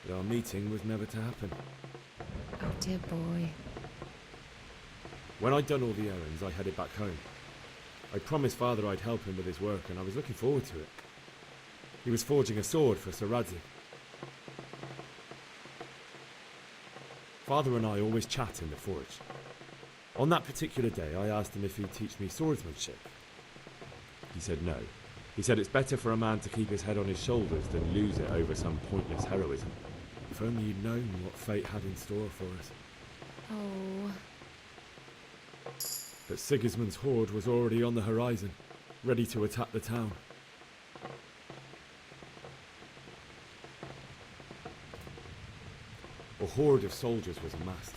but our meeting was never to happen. Oh dear boy. When I'd done all the errands, I headed back home. I promised Father I'd help him with his work, and I was looking forward to it. He was forging a sword for Sir Radzig. Father and I always chat in the forge. On that particular day, I asked him if he'd teach me swordsmanship. He said no. He said it's better for a man to keep his head on his shoulders than lose it over some pointless heroism. If only you'd known what fate had in store for us. Oh. But Sigismund's horde was already on the horizon, ready to attack the town. A horde of soldiers was amassed.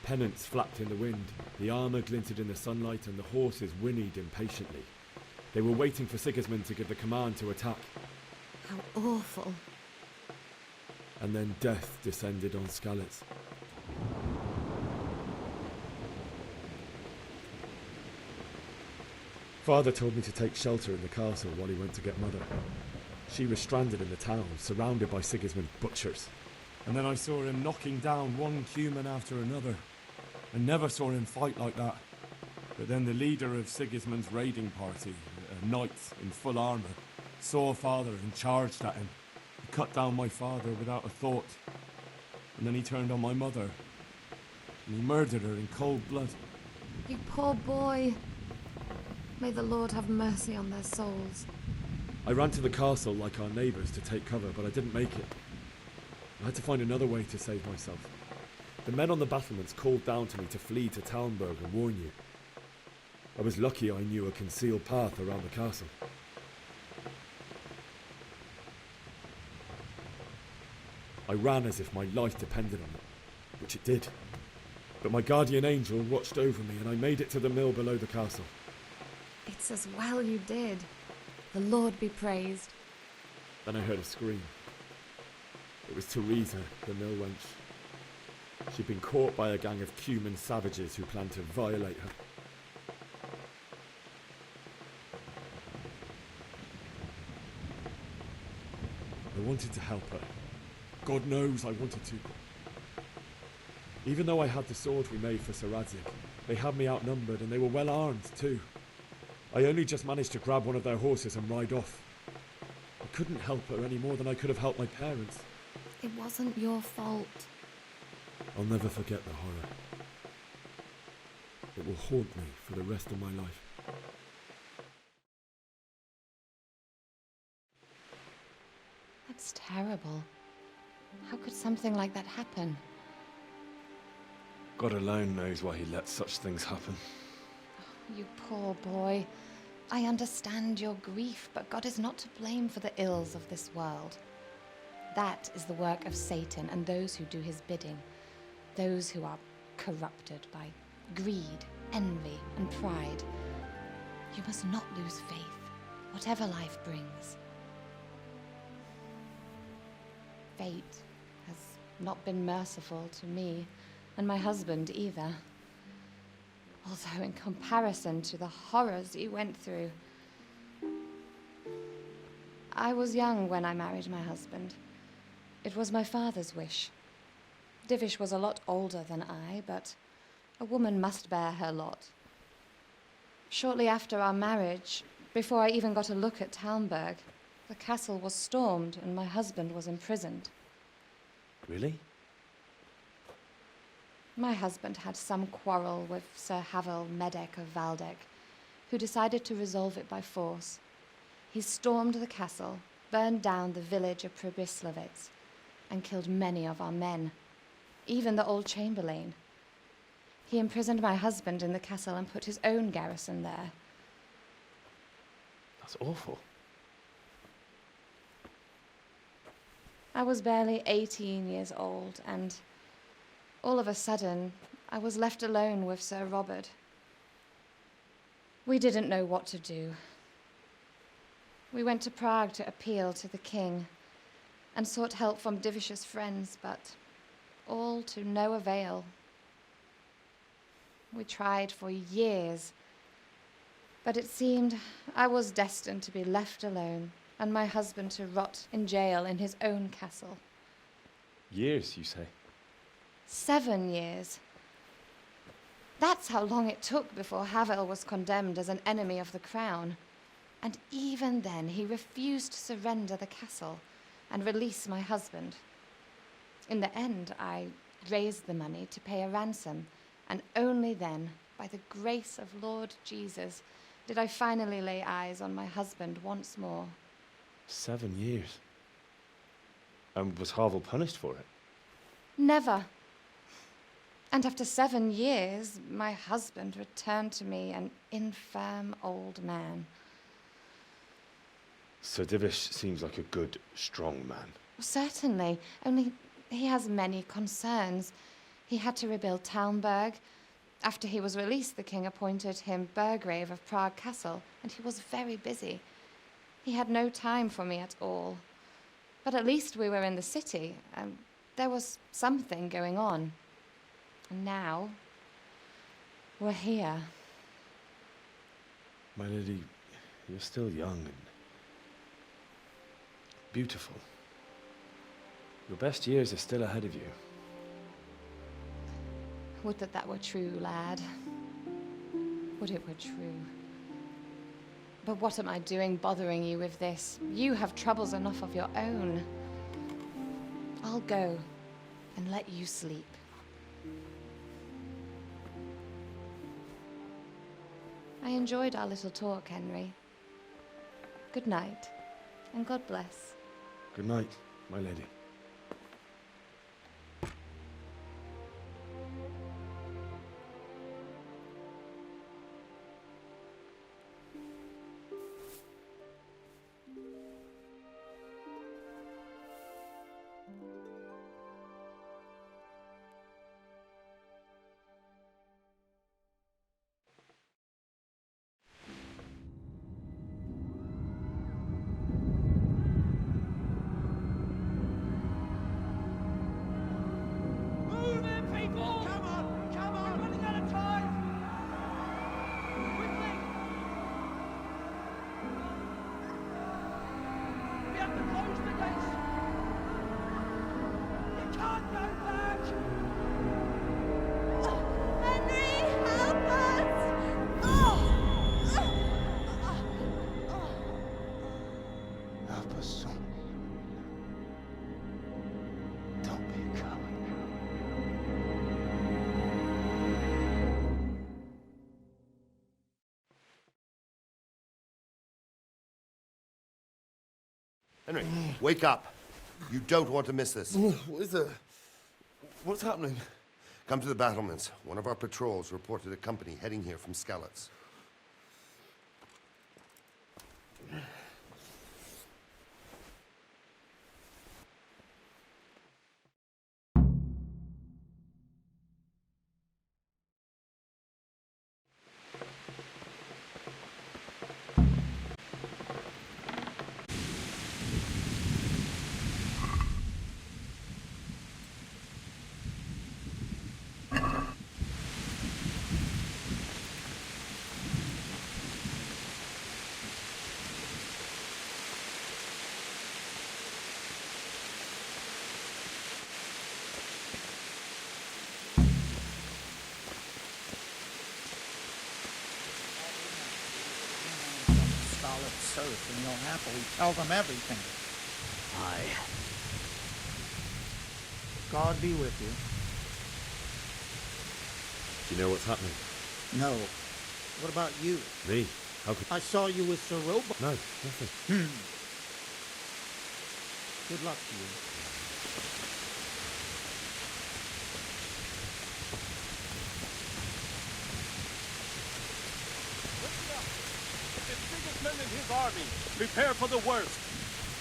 Pennants flapped in the wind, the armour glinted in the sunlight, and the horses whinnied impatiently. They were waiting for Sigismund to give the command to attack. How awful. And then death descended on Skalitz. Father told me to take shelter in the castle while he went to get Mother. She was stranded in the town, surrounded by Sigismund's butchers. And then I saw him knocking down one human after another. I never saw him fight like that. But then the leader of Sigismund's raiding party, a knight in full armour, saw Father and charged at him. He cut down my father without a thought. And then he turned on my mother. And he murdered her in cold blood. You poor boy. May the Lord have mercy on their souls. I ran to the castle like our neighbours to take cover, but I didn't make it. I had to find another way to save myself. The men on the battlements called down to me to flee to Talmberg and warn you. I was lucky I knew a concealed path around the castle. I ran as if my life depended on it, which it did. But my guardian angel watched over me and I made it to the mill below the castle. It's as well you did. The Lord be praised. Then I heard a scream. It was Teresa, the mill wench. She'd been caught by a gang of Cuman savages who planned to violate her. I wanted to help her. God knows I wanted to. Even though I had the sword we made for Sir Radzig, they had me outnumbered and they were well armed too. I only just managed to grab one of their horses and ride off. I couldn't help her any more than I could have helped my parents. It wasn't your fault. I'll never forget the horror. It will haunt me for the rest of my life. That's terrible. How could something like that happen? God alone knows why he lets such things happen. You poor boy. I understand your grief, but God is not to blame for the ills of this world. That is the work of Satan and those who do his bidding. Those who are corrupted by greed, envy, and pride. You must not lose faith, whatever life brings. Fate has not been merciful to me, and my husband either. Although in comparison to the horrors you went through. I was young when I married my husband. It was my father's wish. Divish was a lot older than I, but a woman must bear her lot. Shortly after our marriage, before I even got a look at Talmberg, the castle was stormed and my husband was imprisoned. Really? My husband had some quarrel with Sir Havel Medek of Valdek, who decided to resolve it by force. He stormed the castle, burned down the village of Pribyslavitz, and killed many of our men, even the old chamberlain. He imprisoned my husband in the castle and put his own garrison there. That's awful. I was barely 18 years old, and all of a sudden, I was left alone with Sir Robert. We didn't know what to do. We went to Prague to appeal to the king and sought help from Divish's friends, but all to no avail. We tried for years, but it seemed I was destined to be left alone and my husband to rot in jail in his own castle. Years, you say? 7 years. That's how long it took before Havel was condemned as an enemy of the crown. And even then, he refused to surrender the castle and release my husband. In the end, I raised the money to pay a ransom, and only then, by the grace of Lord Jesus, did I finally lay eyes on my husband once more. 7 years. And was Havel punished for it? Never. And after 7 years, my husband returned to me an infirm old man. Sir Divish seems like a good, strong man. Certainly, only he has many concerns. He had to rebuild Talmberg. After he was released, the king appointed him Burgrave of Prague Castle, and he was very busy. He had no time for me at all. But at least we were in the city, and there was something going on. And now, we're here. My lady, you're still young and beautiful. Your best years are still ahead of you. Would that that were true, lad. Would it were true. But what am I doing bothering you with this? You have troubles enough of your own. I'll go and let you sleep. I enjoyed our little talk, Henry. Good night, and God bless. Good night, my lady. Henry, wake up. You don't want to miss this. What is it? What's happening? Come to the battlements. One of our patrols reported a company heading here from Skalitz. Serf, and you'll happily tell them everything. Aye. God be with you. Do you know what's happening? No. What about you? Me? How could... I saw you with Sir Robot. No, nothing. Good luck to you. Men in his army, prepare for the worst.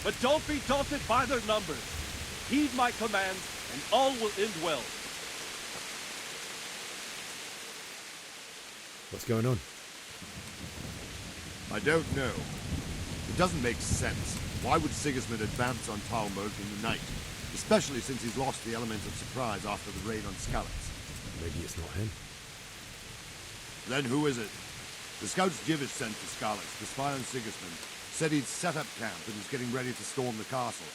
But don't be daunted by their numbers. Heed my commands, and all will end well. What's going on? I don't know. It doesn't make sense. Why would Sigismund advance on Talmberg in the night? Especially since he's lost the element of surprise after the raid on Skalitz. Maybe it's not him. Then who is it? The scouts Jivish sent to Skalitz to spy on Sigismund said he'd set up camp and was getting ready to storm the castle.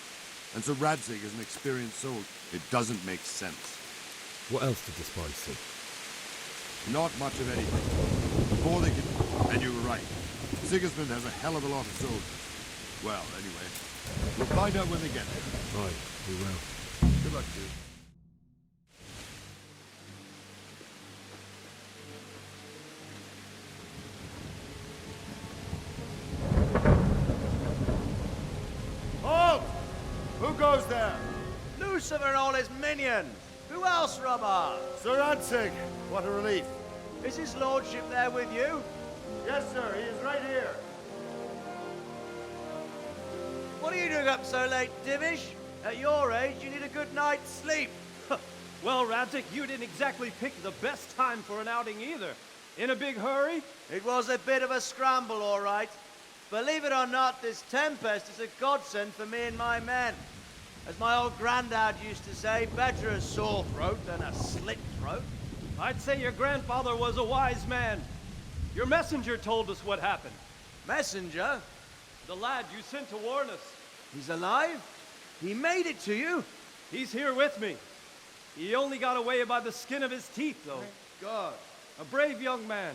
And Sir Radzig is an experienced soldier. It doesn't make sense. What else did the spies see? Not much of anything. Before they could... And you were right. Sigismund has a hell of a lot of soldiers. Well, anyway, we'll find out when they get there. Aye, we will. Good luck to you. Halt! Who goes there? Lucifer and all his minions. Who else, Robert? Sir Radzig, what a relief. Is his lordship there with you? Yes, sir, he is right here. What are you doing up so late, Divish? At your age, you need a good night's sleep. Well, Radzig, you didn't exactly pick the best time for an outing either. In a big hurry? It was a bit of a scramble, all right. Believe it or not, this tempest is a godsend for me and my men. As my old granddad used to say, better a sore throat than a slit throat. I'd say your grandfather was a wise man. Your messenger told us what happened. Messenger? The lad you sent to warn us. He's alive? He made it to you? He's here with me. He only got away by the skin of his teeth, though. Thank God. A brave young man.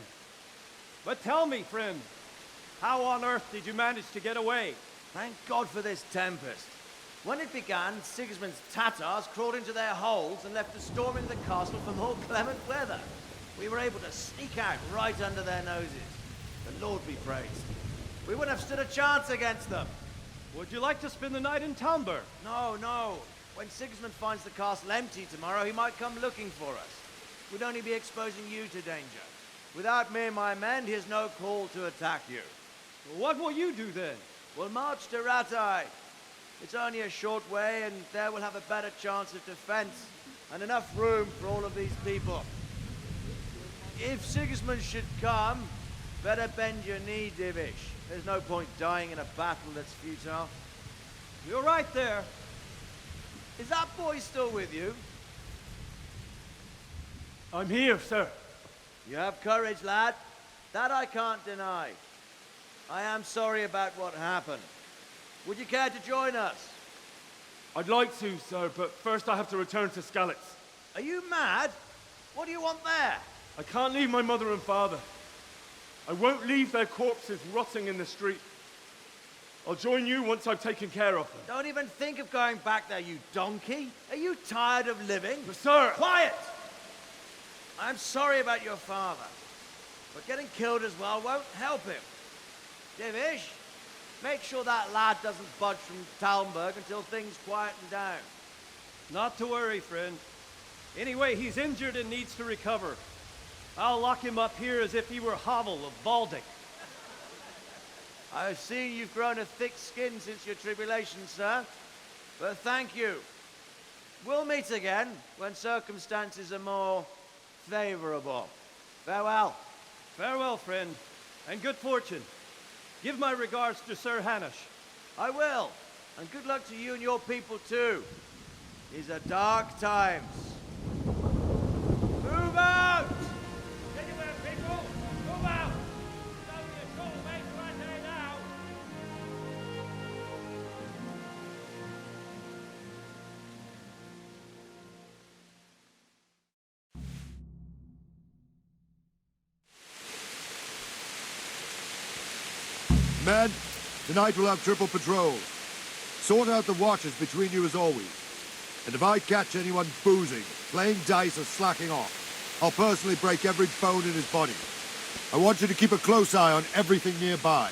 But tell me, friend, how on earth did you manage to get away? Thank God for this tempest. When it began, Sigismund's Tatars crawled into their holes and left a storm into the castle for more clement weather. We were able to sneak out right under their noses. The Lord be praised. We wouldn't have stood a chance against them. Would you like to spend the night in Talmberg? No, no. When Sigismund finds the castle empty tomorrow, he might come looking for us. We'd only be exposing you to danger. Without me and my men, he has no call to attack you. What will you do then? We'll march to Ratai. It's only a short way, and there we'll have a better chance of defense and enough room for all of these people. If Sigismund should come, better bend your knee, Divish. There's no point dying in a battle that's futile. You're right there. Is that boy still with you? I'm here, sir. You have courage, lad. That I can't deny. I am sorry about what happened. Would you care to join us? I'd like to, sir, but first I have to return to Skalitz. Are you mad? What do you want there? I can't leave my mother and father. I won't leave their corpses rotting in the street. I'll join you once I've taken care of them. Don't even think of going back there, you donkey. Are you tired of living? But sir! Quiet! I'm sorry about your father, but getting killed as well won't help him. Divish, make sure that lad doesn't budge from Talmberg until things quieten down. Not to worry, friend. Anyway, he's injured and needs to recover. I'll lock him up here as if he were Havel of Baldic. I've seen you've grown a thick skin since your tribulation, sir. But thank you. We'll meet again when circumstances are more favorable. Farewell. Farewell, friend, and good fortune. Give my regards to Sir Hanush. I will. And good luck to you and your people, too. These are dark times. Move out! Anywhere, people! Move out! It's only a short way to Rattay now! Men, tonight we'll have triple patrols. Sort out the watches between you as always. And if I catch anyone boozing, playing dice or slacking off, I'll personally break every bone in his body. I want you to keep a close eye on everything nearby.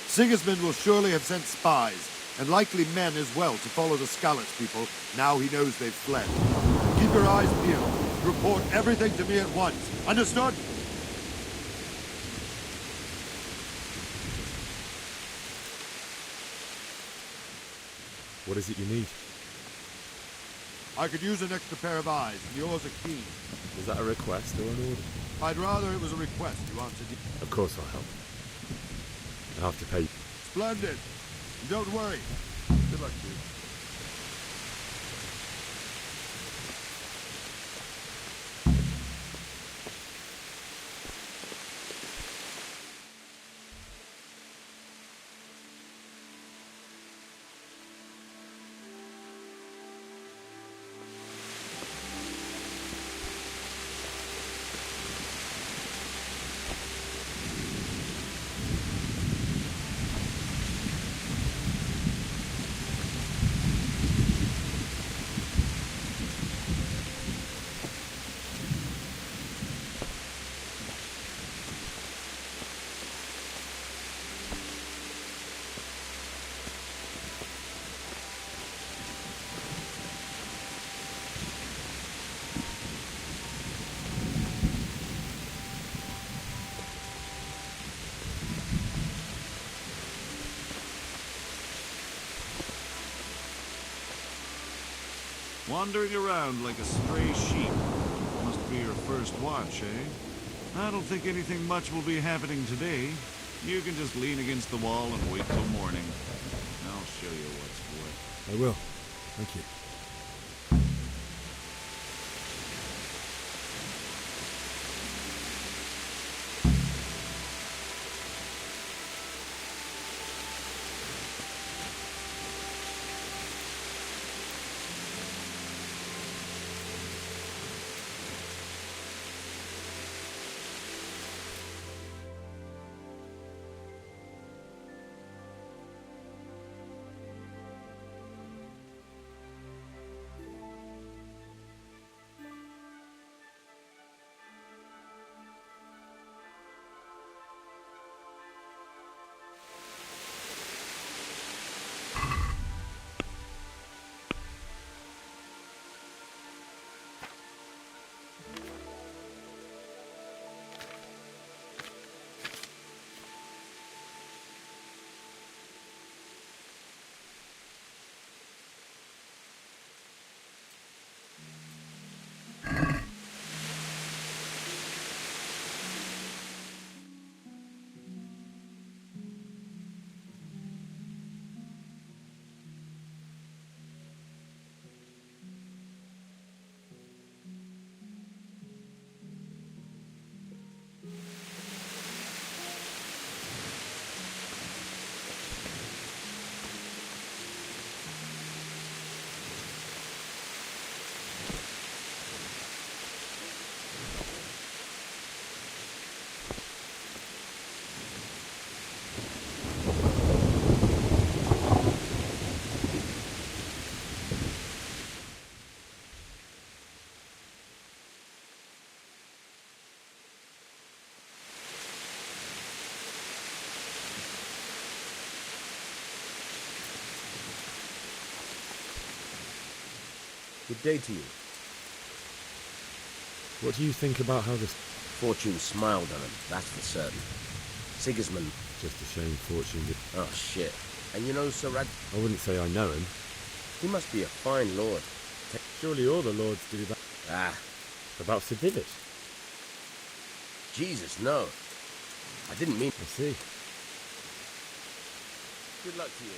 Sigismund will surely have sent spies, and likely men as well, to follow the Skalitz people now he knows they've fled. Keep your eyes peeled. Report everything to me at once. Understood? What is it you need? I could use an extra pair of eyes, and yours are keen. Was that a request or an order? I'd rather it was a request you answered. Of course I'll help. I'll have to pay. Splendid. And don't worry. Good luck to you. wandering around like a stray sheep. Must be your first watch, eh? I don't think anything much will be happening today. You can just lean against the wall and wait till morning. I'll show you what's what. I will. Thank you. Good day to you. What do you think about how this... Fortune smiled on him, that's for certain. Sigismund. Just a shame Fortune did... Oh, shit. And you know Sir Rad... I wouldn't say I know him. He must be a fine lord. Surely all the lords do that. Ah. About Sir Divot? Jesus, no. I didn't mean... I see. Good luck to you.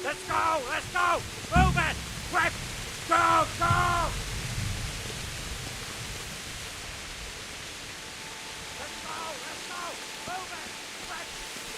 Let's go! Let's go! Move it! Quick! Go! Go! Let's go! Let's go! Move it! Quick! Go! Go!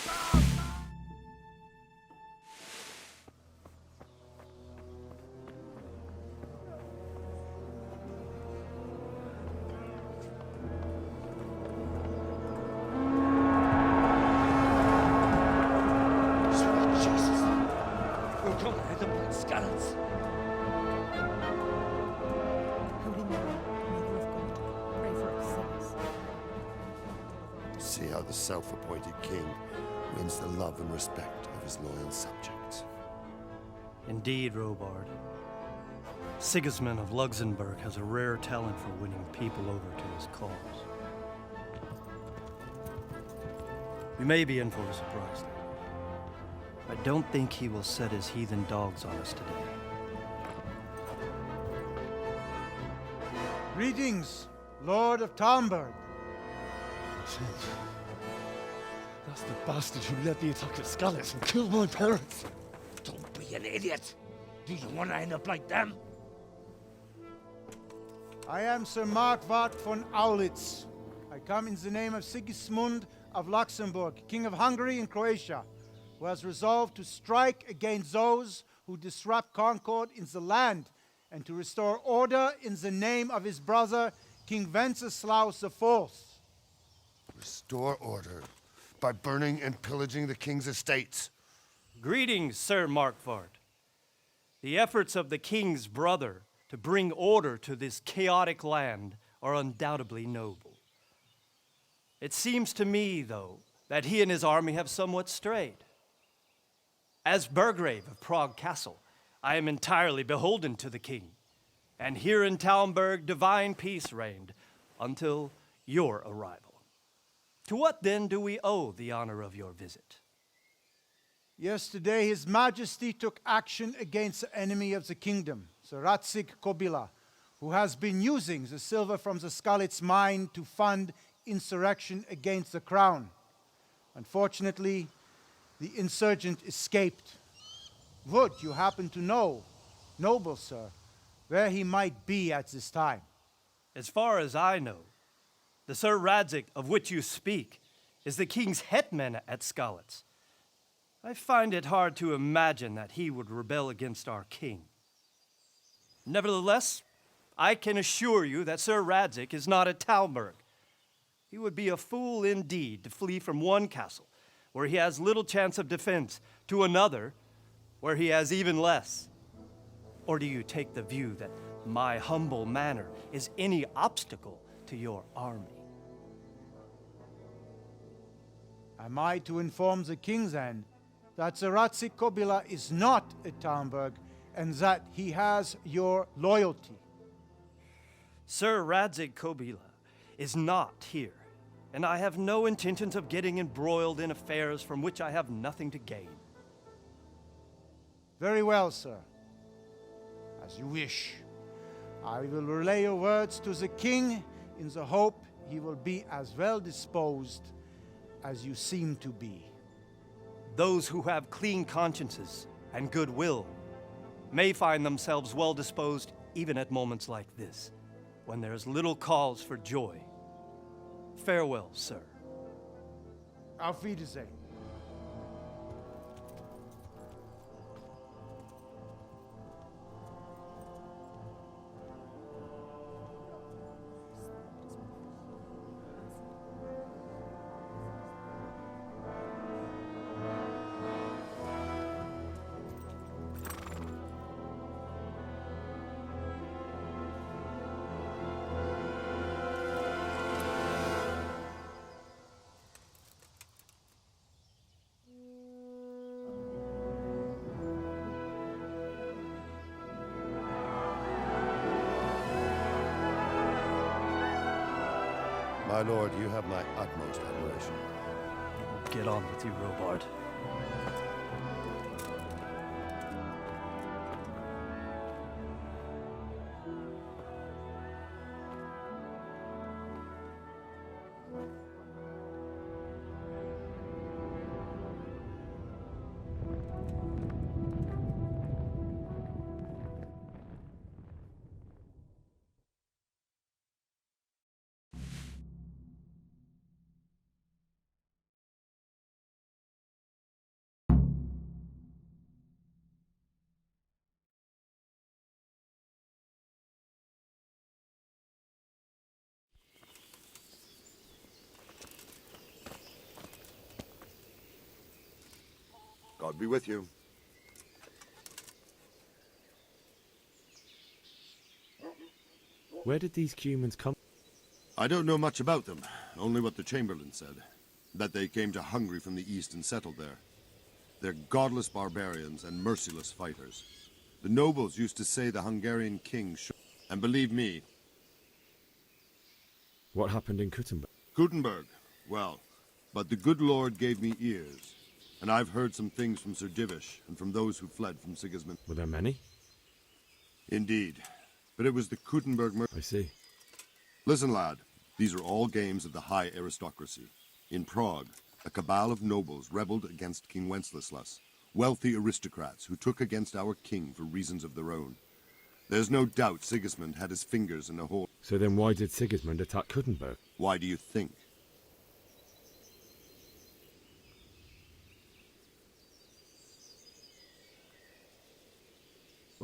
See how the self-appointed king wins the love and respect of his loyal subjects. Indeed, Robard. Sigismund of Luxembourg has a rare talent for winning people over to his cause. We may be in for a surprise, though. I don't think he will set his heathen dogs on us today. Greetings, Lord of Talmberg. That's the bastard who led the attack at Scallis and killed my parents. Don't be an idiot. Do you want to end up like them? I am Sir Markwart von Aulitz. I come in the name of Sigismund of Luxembourg, King of Hungary and Croatia, who has resolved to strike against those who disrupt concord in the land and to restore order in the name of his brother, King Wenceslaus IV. Restore order by burning and pillaging the king's estates. Greetings, Sir Markvart. The efforts of the king's brother to bring order to this chaotic land are undoubtedly noble. It seems to me, though, that he and his army have somewhat strayed. As Burgrave of Prague Castle, I am entirely beholden to the king, and here in Talmberg divine peace reigned until your arrival. To what then do we owe the honor of your visit? Yesterday, His Majesty took action against the enemy of the kingdom, Sir Radzig Kobyla, who has been using the silver from the Skalitz mine to fund insurrection against the crown. Unfortunately, the insurgent escaped. Would you happen to know, noble sir, where he might be at this time? As far as I know, the Sir Radzig of which you speak is the king's hetman at Skalitz. I find it hard to imagine that he would rebel against our king. Nevertheless, I can assure you that Sir Radzig is not at Talmberg. He would be a fool indeed to flee from one castle, where he has little chance of defense, to another, where he has even less. Or do you take the view that my humble manner is any obstacle to your army? Am I to inform the king then that Sir Radzig Kobyla is not at Talmberg and that he has your loyalty? Sir Radzig Kobyla is not here, and I have no intentions of getting embroiled in affairs from which I have nothing to gain. Very well, sir. As you wish. I will relay your words to the king in the hope he will be as well disposed as you seem to be. Those who have clean consciences and goodwill may find themselves well disposed even at moments like this, when there is little cause for joy. Farewell, sir. Auf Wiedersehen. My lord, you have my utmost admiration. Get on with you, Robard. God be with you. Where did these humans come? I don't know much about them, only what the Chamberlain said. That they came to Hungary from the east and settled there. They're godless barbarians and merciless fighters. The nobles used to say the Hungarian king should... And believe me... What happened in Kuttenberg? Gutenberg, well, but the good Lord gave me ears. And I've heard some things from Sir Divish and from those who fled from Sigismund. Were there many? Indeed. But it was the Kuttenberg murder. I see. Listen, lad. These are all games of the high aristocracy. In Prague, a cabal of nobles rebelled against King Wenceslas, wealthy aristocrats who took against our king for reasons of their own. There's no doubt Sigismund had his fingers in the whole. So then why did Sigismund attack Kuttenberg? Why do you think?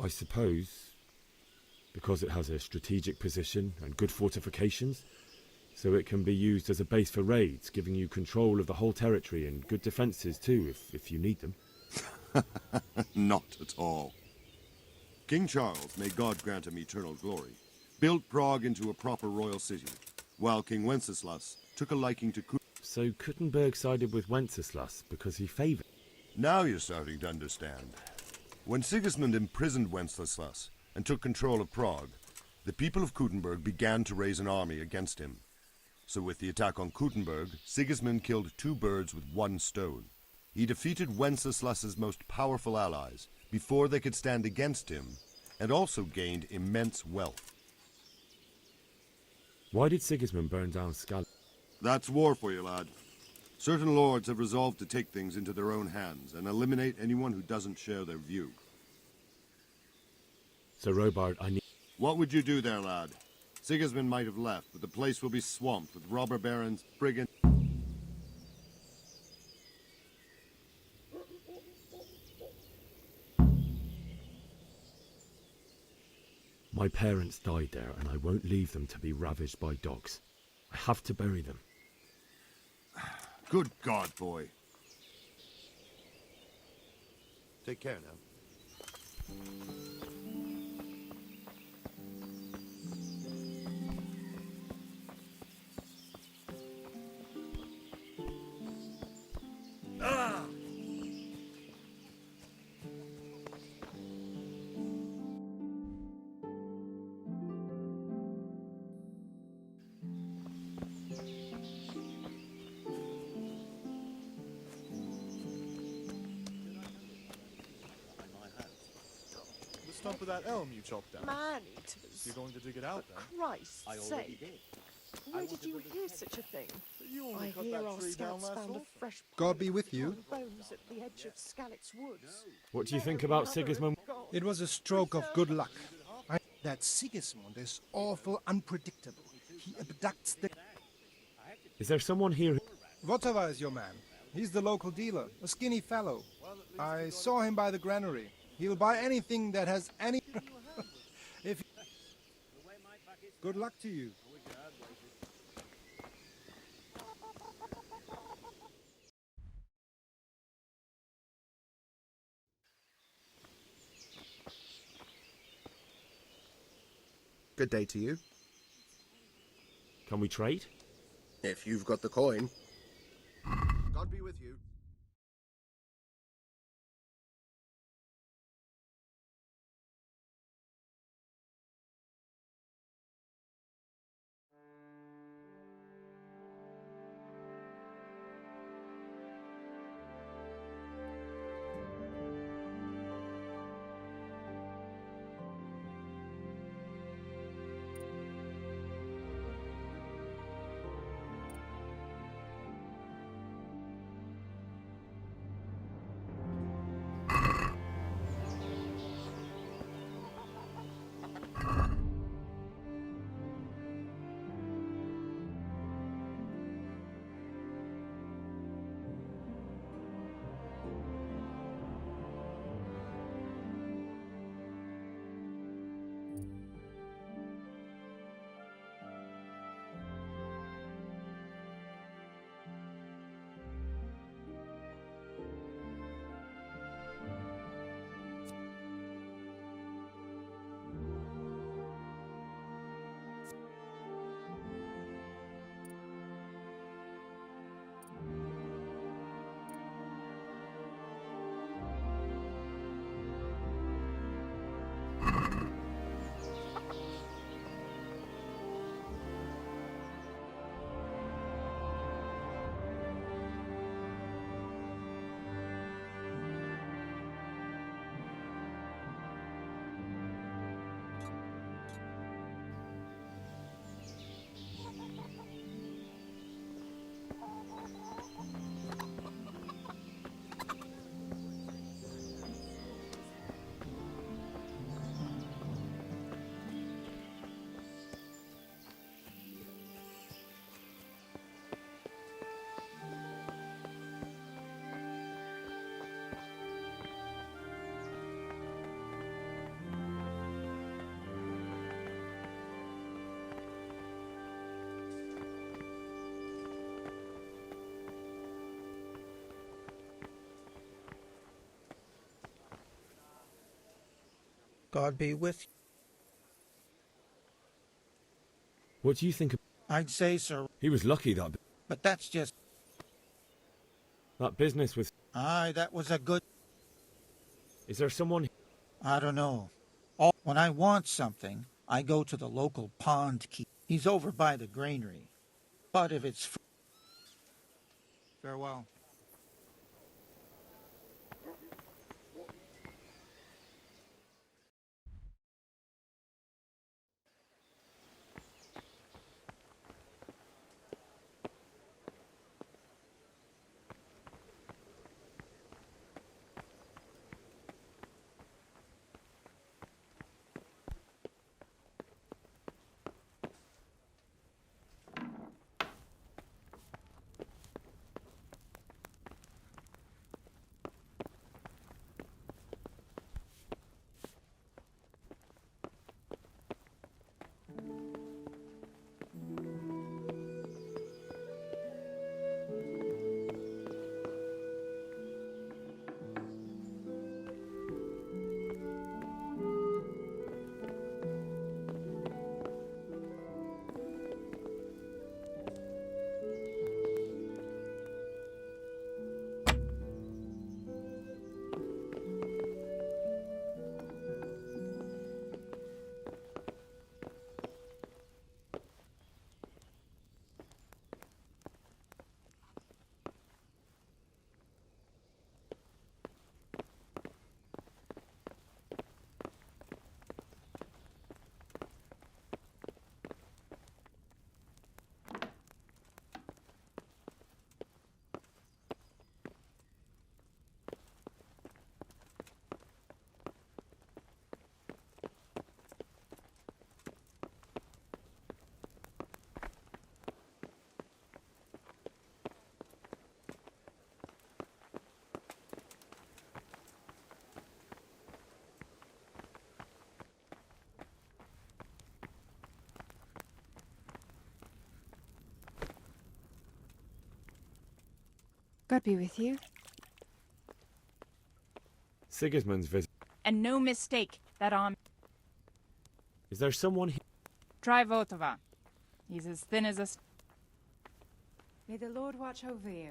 I suppose because it has a strategic position and good fortifications, so it can be used as a base for raids, giving you control of the whole territory and good defences too, if you need them. Not at all. King Charles, may God grant him eternal glory, built Prague into a proper royal city, while King Wenceslas took a liking to So Kuttenberg sided with Wenceslas because he favoured. Now you're starting to understand. When Sigismund imprisoned Wenceslas and took control of Prague, the people of Kuttenberg began to raise an army against him. So with the attack on Kuttenberg, Sigismund killed 2 birds with 1 stone. He defeated Wenceslas's most powerful allies before they could stand against him, and also gained immense wealth. Why did Sigismund burn down Skal? That's war for you, lad. Certain lords have resolved to take things into their own hands and eliminate anyone who doesn't share their view. So Robard, I need... What would you do there, lad? Sigismund might have left, but the place will be swamped with robber barons, brigands... My parents died there, and I won't leave them to be ravaged by dogs. I have to bury them. Good God, boy. Take care now. The stump of that elm you chopped down. Man-eaters. You're going to dig it out, then? For Christ's sake. Where did you hear such a thing? I hear our scouts found a fresh God be with you. bones at the edge of Skalitz Woods. What do you think about Sigismund? It was a stroke of good luck. That Sigismund is awful unpredictable. He abducts the... Is there someone here who... Votava is your man. He's the local dealer, a skinny fellow. I saw him by the granary. He'll buy anything that has any... If... Good luck to you. Good day to you. Can we trade? If you've got the coin. God be with you. God be with you. What do you think of... I'd say so, He was lucky, that... but that's just... That business with... Aye, that was a good... Is there someone... I don't know. When I want something, I go to the local pond keep. He's over by the granary. But if it's... Farewell. God be with you. Sigismund's visit. And no mistake, that arm. Is there someone here? Try Votova. He's as thin as a... May the Lord watch over you.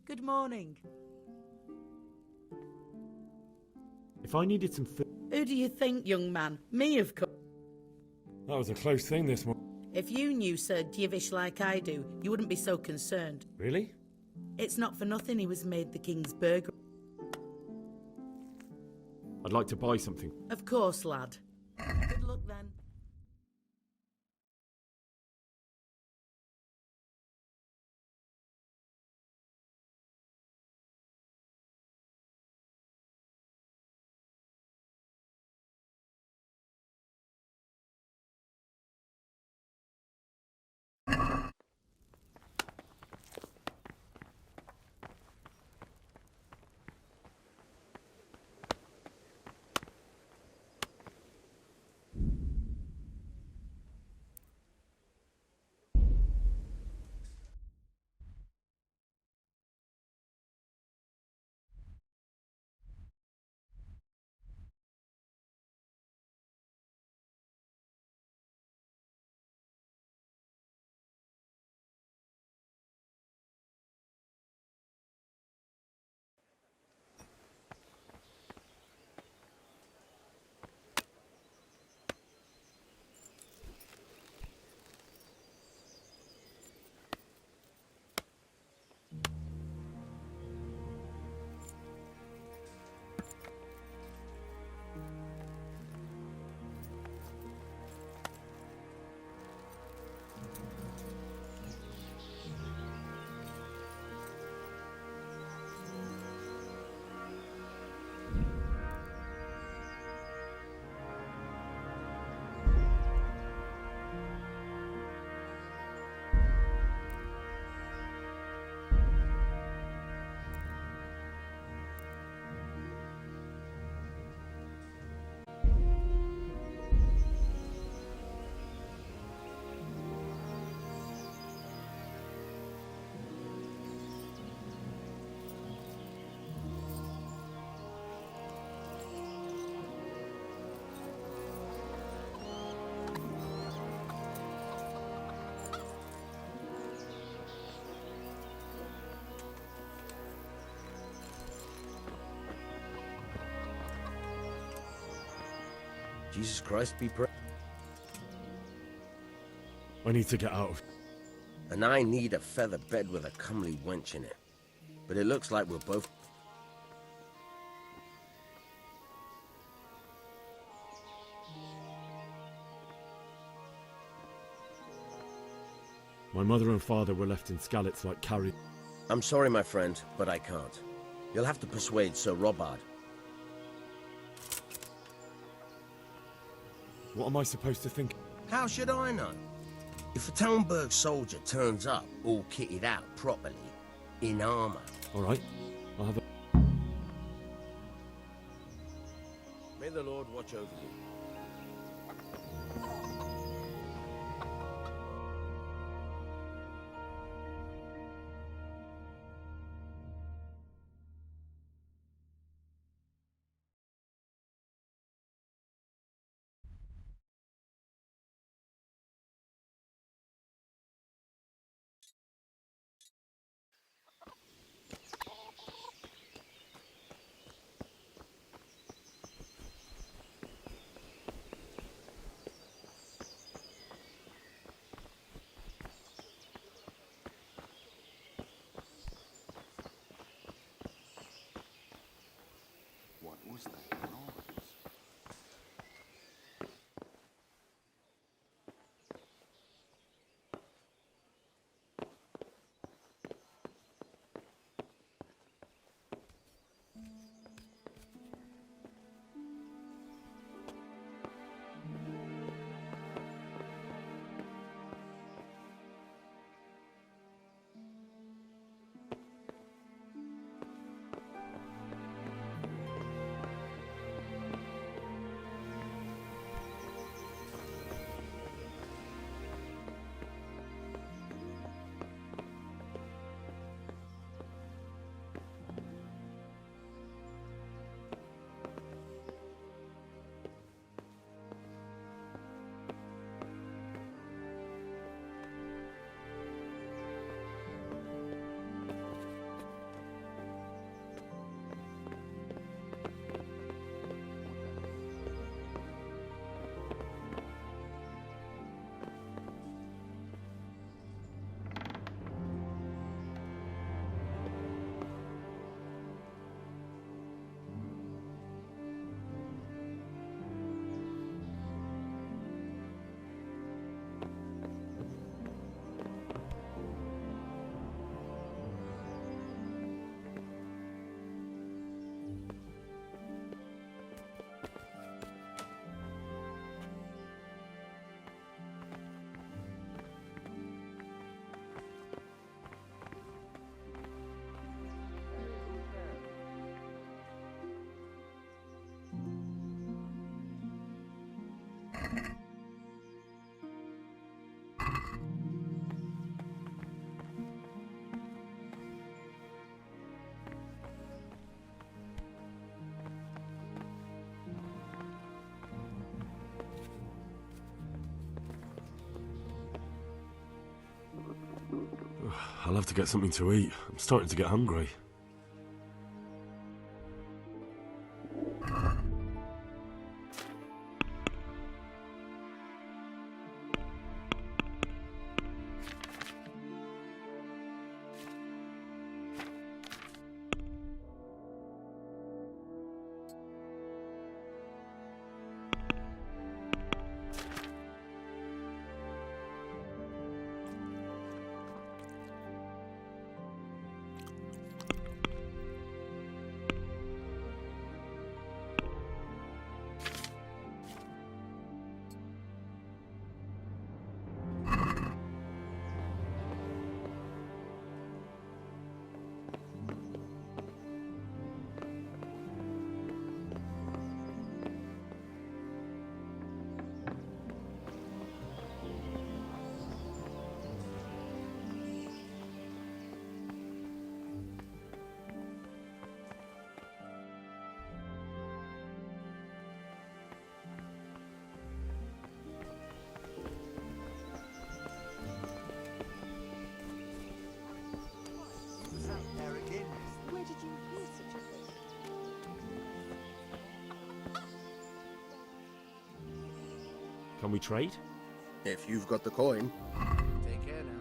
Good morning. If I needed some food... Who do you think, young man? Me, of course. That was a close thing this morning. If you knew Sir Divish like I do, you wouldn't be so concerned. Really? It's not for nothing he was made the King's burgher. I'd like to buy something. Of course, lad. Good luck then. Jesus Christ be praised. I need to get out of... And I need a feather bed with a comely wench in it. But it looks like we're both... My mother and father were left in Skalitz like carried... I'm sorry, my friend, but I can't. You'll have to persuade Sir Robard. What am I supposed to think? How should I know? If a Talmberg soldier turns up, all kitted out properly, in armor... All right, I'll have a... May the Lord watch over you. What was that noise? I'll have to get something to eat. I'm starting to get hungry. Can we trade? If you've got the coin. Take care now.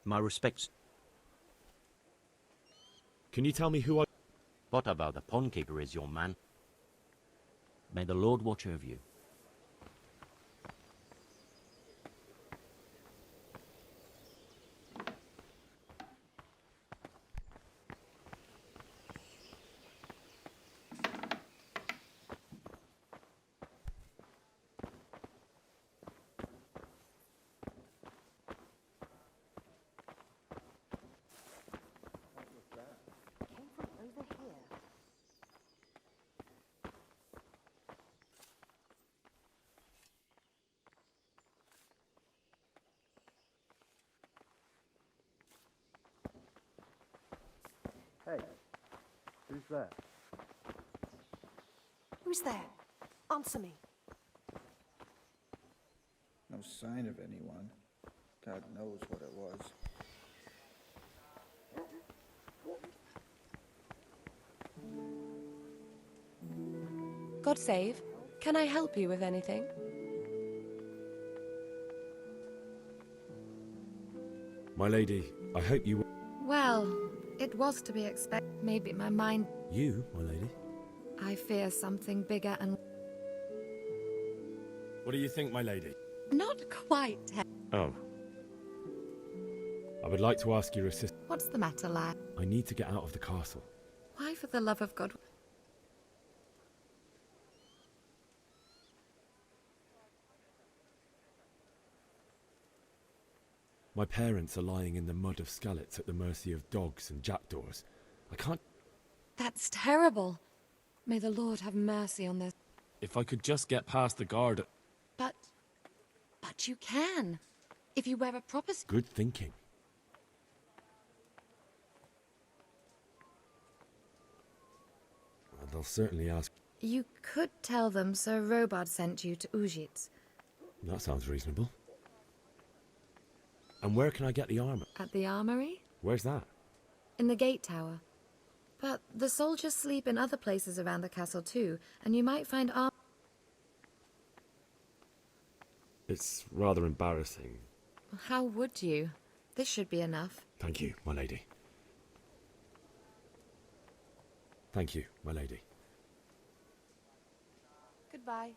My respects. Can you tell me who I... What about the pawnkeeper is your man? May the Lord watch over you. Hey, who's there? Who's there? Answer me. No sign of anyone. God knows what it was. God save. Can I help you with anything? My lady, I hope you... Well, it was to be expected. Maybe my mind... You, my lady? I fear something bigger and... What do you think, my lady? Not quite. Oh. I would like to ask your assistance. What's the matter, lad? I need to get out of the castle. Why, for the love of God? My parents are lying in the mud of Skallets at the mercy of dogs and jackdaws. I can't... That's terrible. May the Lord have mercy on this. If I could just get past the guard... But you can. If you wear a proper... Good thinking. Well, they'll certainly ask... You could tell them Sir Robard sent you to Ujits. That sounds reasonable. And where can I get the armor? At the armory? Where's that? In the gate tower. But the soldiers sleep in other places around the castle too, and you might find arm. It's rather embarrassing. How would you? This should be enough. Thank you, my lady. Thank you, my lady. Goodbye.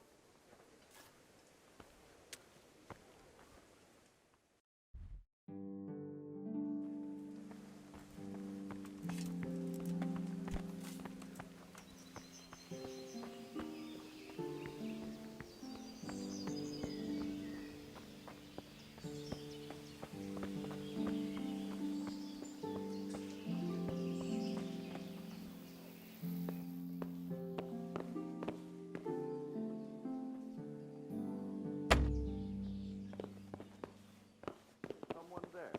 Someone there.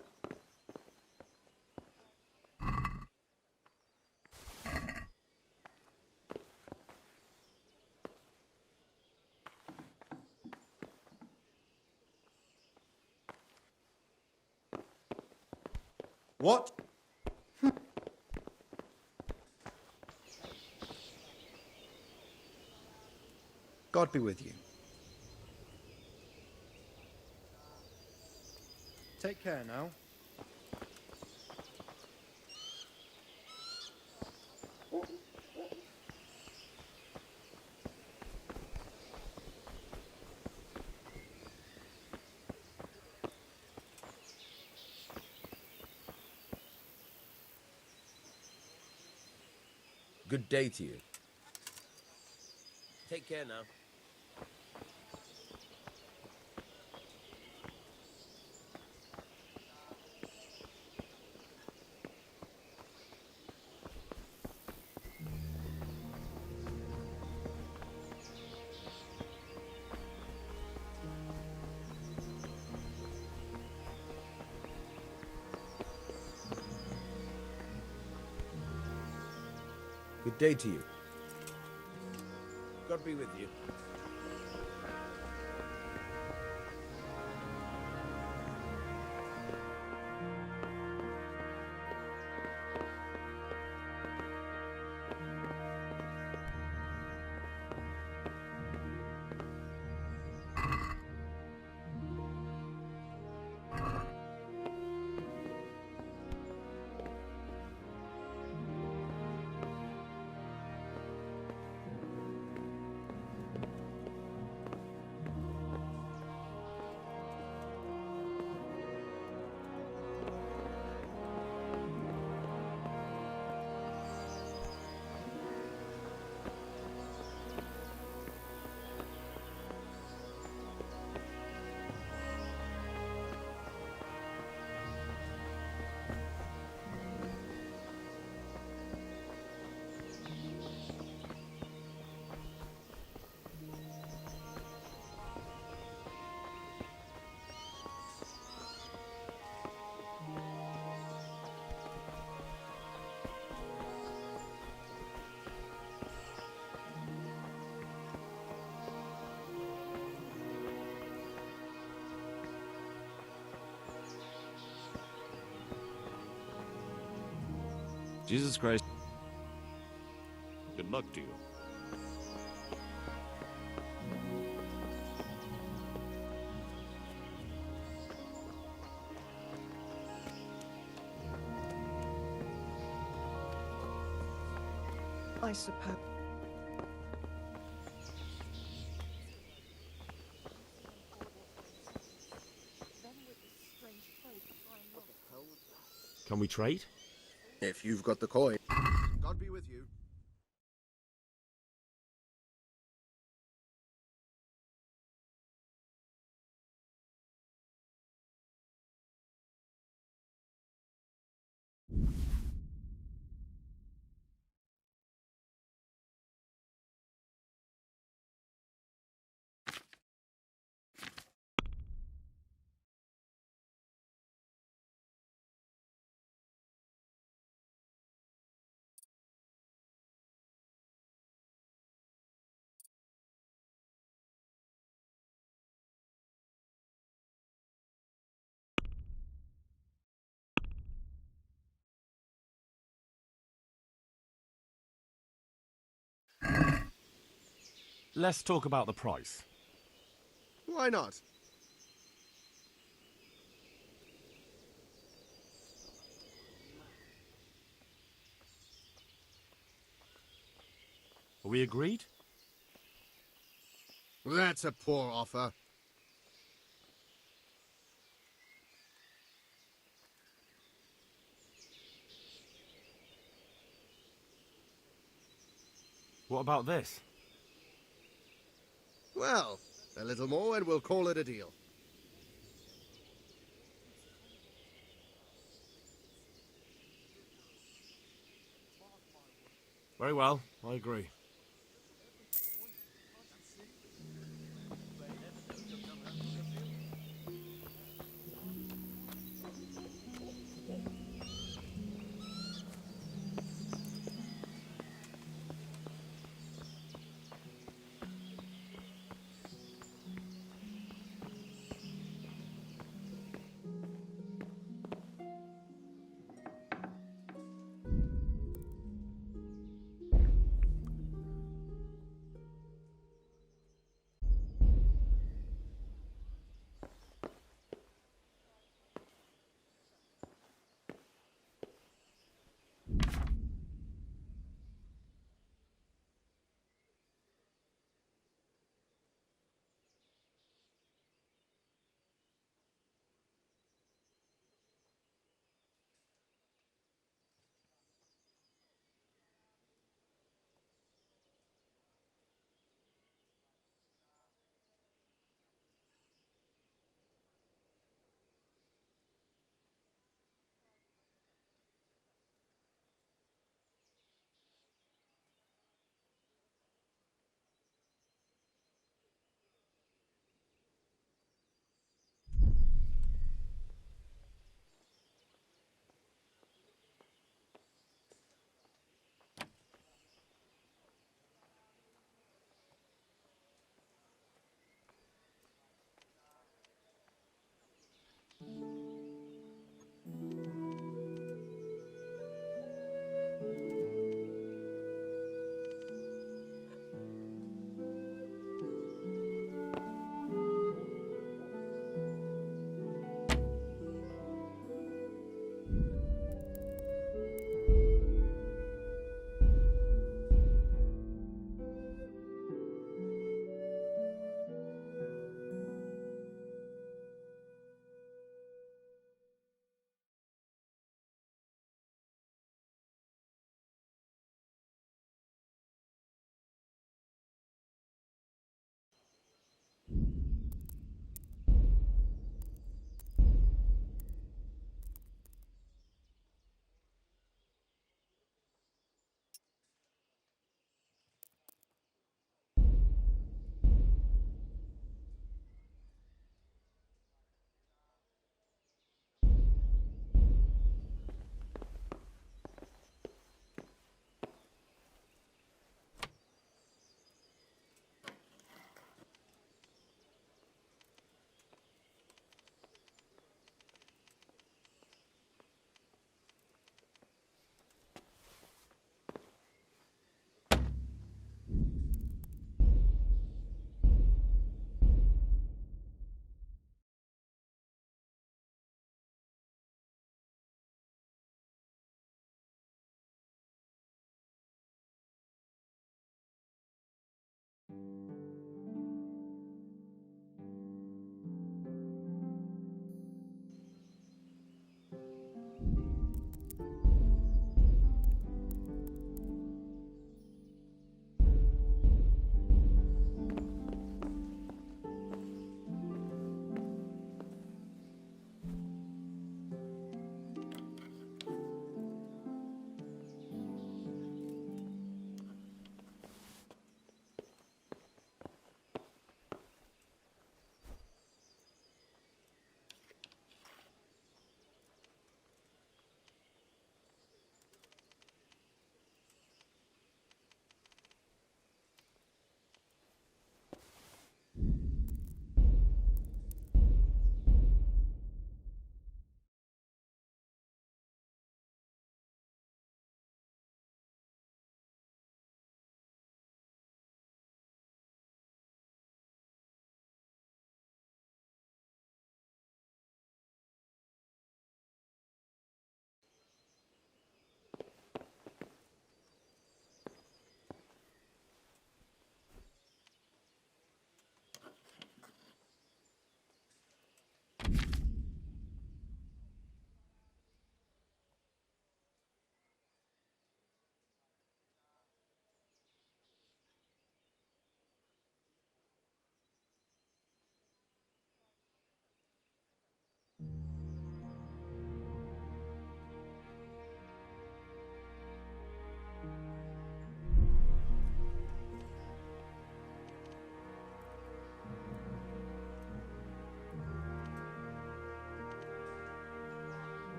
What? God be with you. Take care now. Good day to you. Take care now. Good day to you. God be with you. Jesus Christ. Good luck to you. I suppose. Can we trade? If you've got the coin. God be with you. let's talk about the price. Why not? Are we agreed? That's a poor offer. What about this? Well, a little more and we'll call it a deal. Very well, I agree.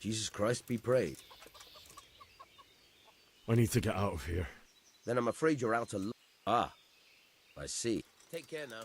Jesus Christ be praised. I need to get out of here. Then I'm afraid you're out of luck. Ah, I see. Take care now.